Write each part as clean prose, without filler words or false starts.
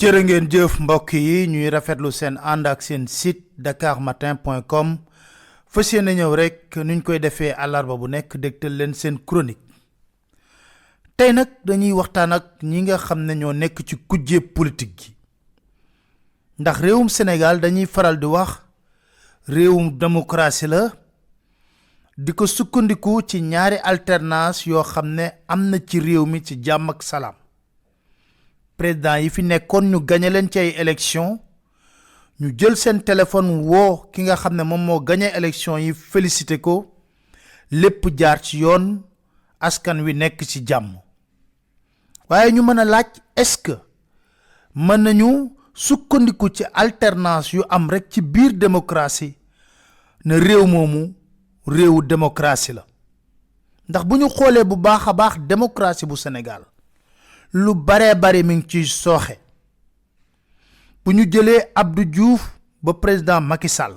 jërë ngeen jëf mbokk yi ñuy rafetlu seen ànd ak seen site dakarmatin.com fas yéene ñëw rek nuñ koy defee àllarba bu nekk dégtal leen seen chronique tey nag dañuy waxtaan ak ñi nga xam ne ñoo nekk ci kujje politique gi ndax réewum Sénégal dañuy faral di wax réewum démocratie la di ko sukkandiku ci ñaari alternance yoo xam ne am na ci réew mi ci jàmm ak salaam président yi fi nekkoon ñu gagné leen ci ay élection ñu jël seen téléphone woo ki nga xam ne moom moo gagné élection yi félicité ko lépp jaar ci yoon askan wi nekk ci jàmm waaye ñu mën a laaj est-ce que mën nañu sukkandiku ci alternance yu am rek ci biir démocratie ne réew moomu réewu démocratie la ndax bu ñu xoolee bu baax a baax démocratie bu Sénégal lu bare bare mi ngi ciy sooxe bu ñu jëlee Abdou Diouf ba président Macky Sall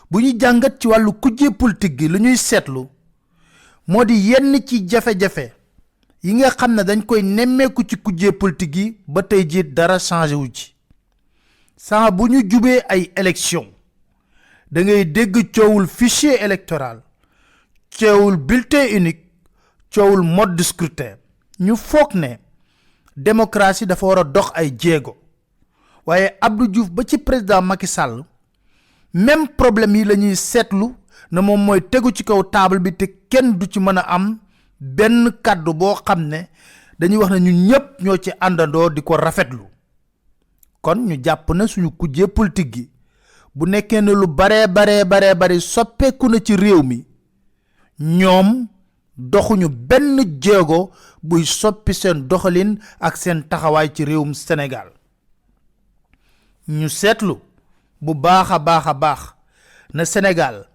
bu ñu jàngat ci wàllu kujje politique gi lu ñuy seetlu moo di yenn ci jafe-jafe yi nga xam ne dañ koy nemmeeku ci kujje politique yi ba tey jii dara changé wu ci saa bu ñu jubee ay élection da ngay dégg coowul fichier électoral coowul bulletin unique coowul mode de scrutin ñu foog ne démocratie dafa war a dox ay jéego waaye Abdou Diouf ba ci président Macky Sall même problème yi la ñuy seetlu na moom mooy tegu ci kaw table bi te kenn du ci mën a am benn kàddu boo xam ne dañuy wax ne ñun ñëpp ñoo ci àndandoo di ko rafetlu kon ñu jàpp na suñu kujjee politique gi bu nekkee ne lu bare soppeeku na ci réew mi ñoom doxuñu benn jéego buy soppi seen doxalin ak seen taxawaay ci réewum Sénégal ñu seetlu bu baax a baax na Sénégal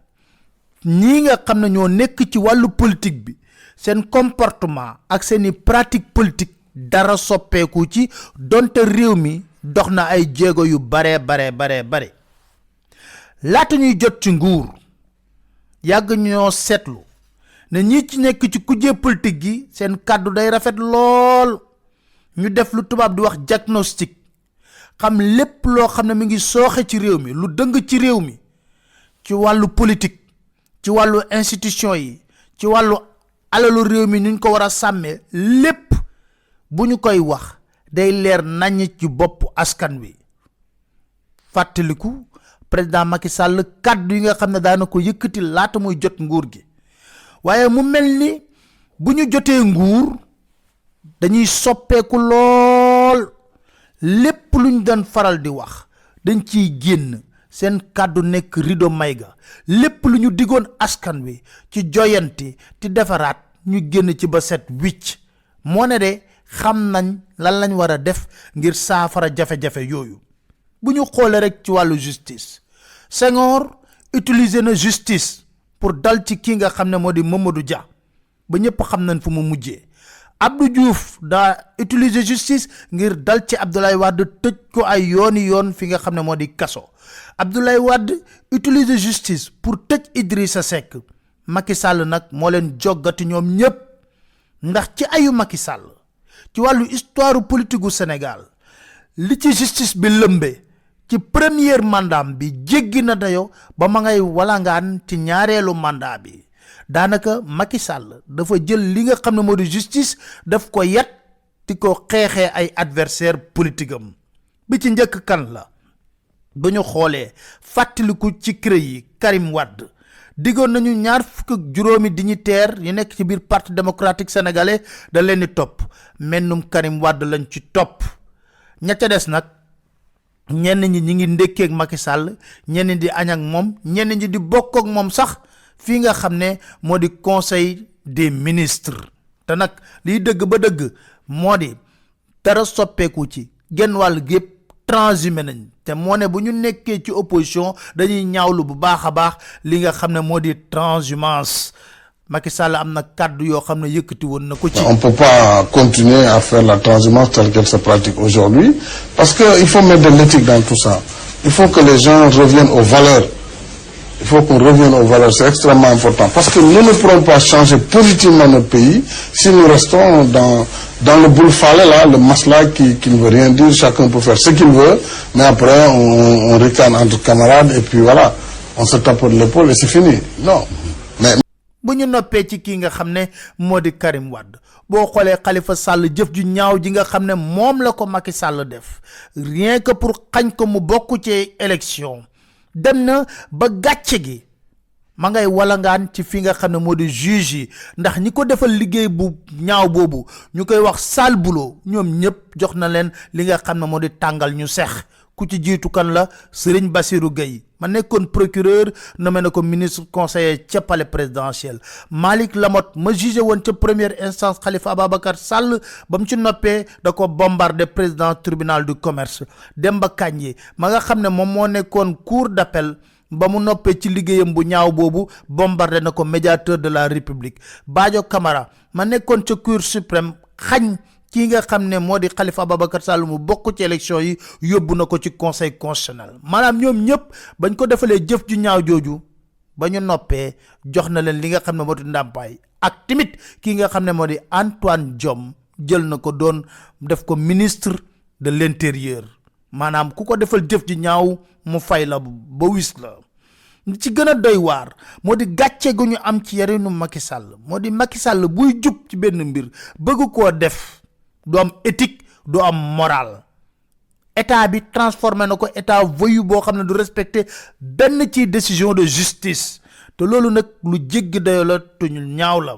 ñii nga xam ne ñoo nekk ci wàllu politique bi seen comportement ak seeni pratique politique dara soppeeku ci donte réew mi dox na ay jéego yu bare laata ñuy jot ci nguur yàgg ñoo seetlu ne ñi ci nekk ci kujje politique gi seen kàddu day rafet lool ñu def lu tubaab di wax diagnostic xam lépp loo xam ne mi ngi sooxe ci réew mi lu dëng ci réew mi ci wàllu politique ci wàllu institution yi ci wàllu alalu réew mi ñu ko war a sàmmee lépp bu ñu koy wax day leer nañ ci bopp askan wi fàttaliku président Macky Sall kàddu yi nga xam ne daana ko yëkkati laata muy jot nguur gi waaye mu mel ni bu ñu jotee nguur dañuy soppeeku lool lépp lu ñu doon faral di wax dañ ciy génn seen kàddu nekk rido mayga lépp lu ñu digoon askan wi ci joyanti ti defaraat ñu génn ci ba set wicc moo ne de xam nañ lan lañ war a def ngir saafara jafe-jafe yooyu bu ñu xoolee rek ci wàllu justice Senghor utiliser na justice pour dal ci ki nga xam ne moo di Mamadou Dia ba ñëpp xam nañ fu mu mujjee Abdou Diouf daa utiliser justice ngir dal ci Abdoulaye Wade tëj ko ay yoon fi nga xam ne moo di kaso Abdoulaye Wade utiliser justice pour tëj Idrissa Seck Macky Sall nag moo leen joggati ñoom ñëpp ndax ci ayu Macky Sall ci wàllu histoire politique gu Sénégal li ci justice bi lëmbee ci premier mandat bi jéggi na dayo ba ma ngay walangaan ci ñaareelu mandat bi daanaka Macky Sall dafa jël li nga xam ne moo di justice daf ko yat ti ko xeexee ay adversaire politique am bi ci njëkk kan la ba ñu xoolee fàttaliku ci CREI yi Karim Wade diggoon nañu 25 dignitaire yi nekk ci biir parti démocratique sénégalais da leen di topp mennum Karim Wade lañ ci topp ña ca des nag ñenn ñi ngi ndékkee ak Macky Sall ñenn di añ ak moom ñenn ñi di bokk ak moom sax fii nga xam ne moo di conseil des ministres te nag liy dëgg ba dëgg moo di dara soppeeku ci genn wàll gépp transhumé nañ te moo ne bu ñu nekkee ci opposition dañuy ñaawlu bu baax a baax li nga xam ne moo di transhumance Macky Sall am na kàddu yoo xam ne yëkkati woon na ko ci. On peut pas continuer à faire la transhumance telle qu'elle se pratique aujourd'hui parce que il faut mettre de l'éthique dans tout ça. Il faut que les gens reviennent aux valeurs Il faut qu'on revienne aux valeurs, c'est extrêmement important. Parce que nous ne pourrons pas changer positivement notre pays si nous restons dans le boule-falais, là, le masla qui ne veut rien dire, chacun peut faire ce qu'il veut, mais après on ricane entre camarades et puis voilà, on se tape de l'épaule et c'est fini. Non. Mais bu ñu noppee ci kii nga xam ne moo di Karim Wade boo xoolee Khalifa Sall jëf ju ñaaw ji nga xam ne moom la ko Macky Sall def rien que pour xañ ko mu bokk ci élection dem na ba gàcce gi ma ngay walangaan ci fi nga xam ne moo di juge yi ndax ñi ko defal liggéey bu ñaaw boobu ñu koy wax sale boulot ñoom ñëpp jox na leen li nga xam ne moo di tàngal ñu sex ku ci jiitu kan la Serigne Bassirou Gueye ma nekkoon procureur nommé na ko ministre conseiller ca palais présidentiel Malick Lamotte ma jugé woon ca première instance Khalifa Ababacar Sall ba mu ci noppee da ko bombardé président tribunal du commerce Demba Kandji ma nga xam ne moom moo nekkoon cour d'appel ba mu noppee ci liggéeyam bu ñaaw boobu bombardé na ko médiateur de la république Badio Camara ma nekkoon ca cour suprême xañ ki nga xam ne moo di Khalifa Ababacar Sall mu bokk ci élection yi yóbbu na ko ci conseil constitutionnel maanaam ñoom ñëpp bañ ko defalee jëf ju ñaaw jooju ba ñu noppee jox na leen li nga xam ne moo di ndàmpaay ak timit ki nga xam ne moo di Antoine Diome jël na ko doon def ko ministre de l'intérieur maanaam ku ko defal jëf ju ñaaw mu fay la ba wis la ci gën a doy waar moo di gàcce gu ñu am ci yarinu Macky Sall moo di Macky Sall buy jub ci benn mbir bëgg koo def du am éthique du am moral état bi transformé na ko état voyou boo xam ne du respecter benn ci décision de justice te loolu nag lu jéggi dayo la te ñu ñaaw la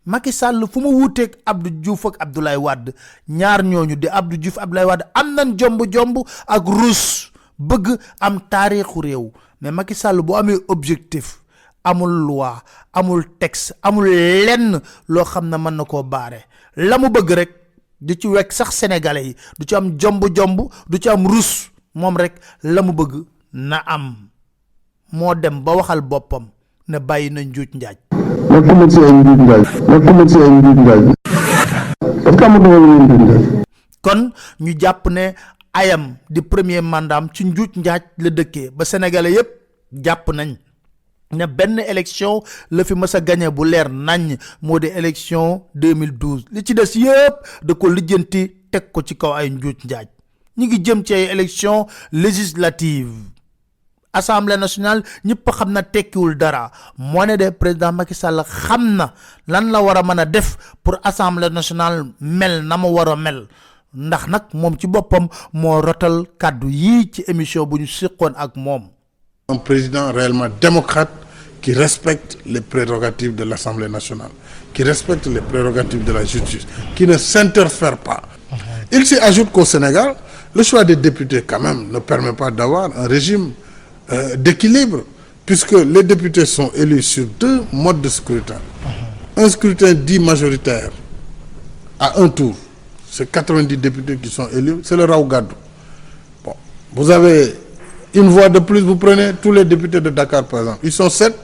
Macky Sall fu mu wuuteeg Abdou Diouf ak Abdoulaye Wade ñaar ñooñu di Abdou Diouf Abdoulaye Wade am nañ jomb ak ruus bëgg am taarixu réew mais Macky Sall bu amee objectif amul loi amul texte amul lenn loo xam ne mën na koo baare la mu bëgg rek du ci wekk sax sénégalais yi du ci am jomb du ci am rus moom rek la mu bëgg na am moo dem ba waxal boppam ne bàyyi na njuuj njaaj kon ñu jàpp ne ayam di premier mandat ci njuuj njaaj la dëkkee ba sénégalais yépp jàpp nañ ne benn élection la fi mës a gagné bu leer nañ moo di élection 2012 li ci des yëpp da ko lijjanti teg ko ci kaw ay njuuj njaaj ñi ngi jëm ci ay élection législative assemblée nationale ñëpp xam na tekkiwul dara moo ne de président Macky Sall xam na lan la war a mën a def pour assemblée nationale mel na mu war a mel ndax nag moom ci boppam moo rotal kàddu yii ci émission bu ñu siqoon ak moom. Un président réellement démocrate qui respecte les prérogatives de l'Assemblée nationale, qui respecte les prérogatives de la justice, qui ne s'interfère pas. Il s'y ajoute qu'au Sénégal, le choix des députés quand même ne permet pas d'avoir un régime d'équilibre, puisque les députés sont élus sur deux modes de scrutin. Un scrutin dit majoritaire à un tour, c'est 90 députés qui sont élus, c'est le raw gaddu. Bon, vous avez une voix de plus, vous prenez tous les députés de Dakar par exemple, ils sont 7,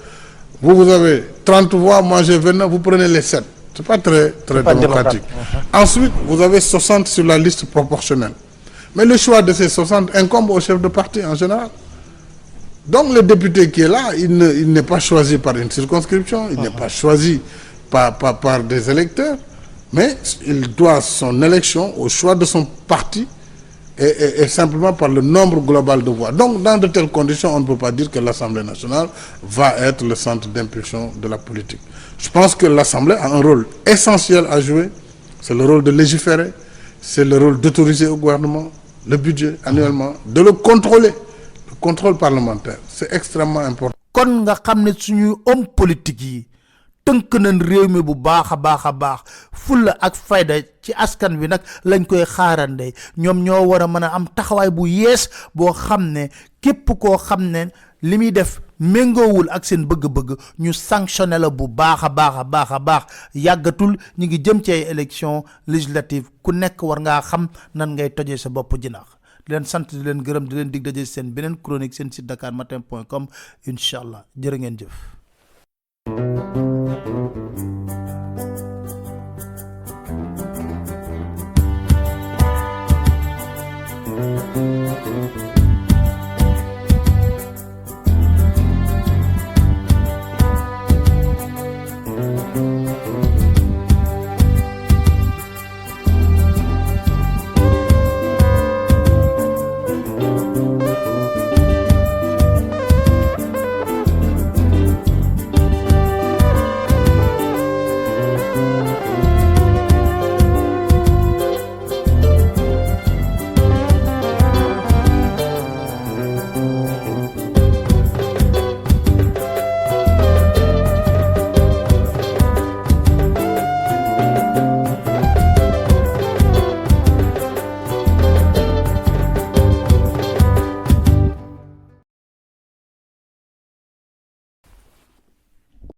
vous avez 30 voix, moi j'ai 29, vous prenez les 7. C'est pas très démocratique. Ensuite, vous avez 60 sur la liste proportionnelle. Mais le choix de ces 60 incombe au chef de parti en général. Donc le député qui est là, il n'est pas choisi par une circonscription, il n'est pas choisi par des électeurs, mais il doit son élection au choix de son parti et simplement par le nombre global de voix. Donc dans de telles conditions, on ne peut pas dire que l'Assemblée nationale va être le centre d'impulsion de la politique. Je pense que l'Assemblée a un rôle essentiel à jouer, c'est le rôle de légiférer, c'est le rôle d'autoriser au gouvernement le budget annuellement, de le contrôler. Le contrôle parlementaire, c'est extrêmement important. Kon nga xamné suñu homme politique yi teunk nañ réew mi bu baaxa baax fulla ak fayda ci askan wi nak lañ koy xaarandé ñom ñoo wara mëna am taxaway bu yees bo xamné képp ko xamné limi def mengowul ak seen bëgg-bëgg ñu sanctionné la bu baaxa baax yagatul ñi ngi jëm ci ay élection législative ku nekk war nga xam nan ngay tojé sa bop jinax di leen sant di leen gërëm di leen dig daje seen beneen chronique seen site dakarmatin.com inshallah jërë ngeen jëf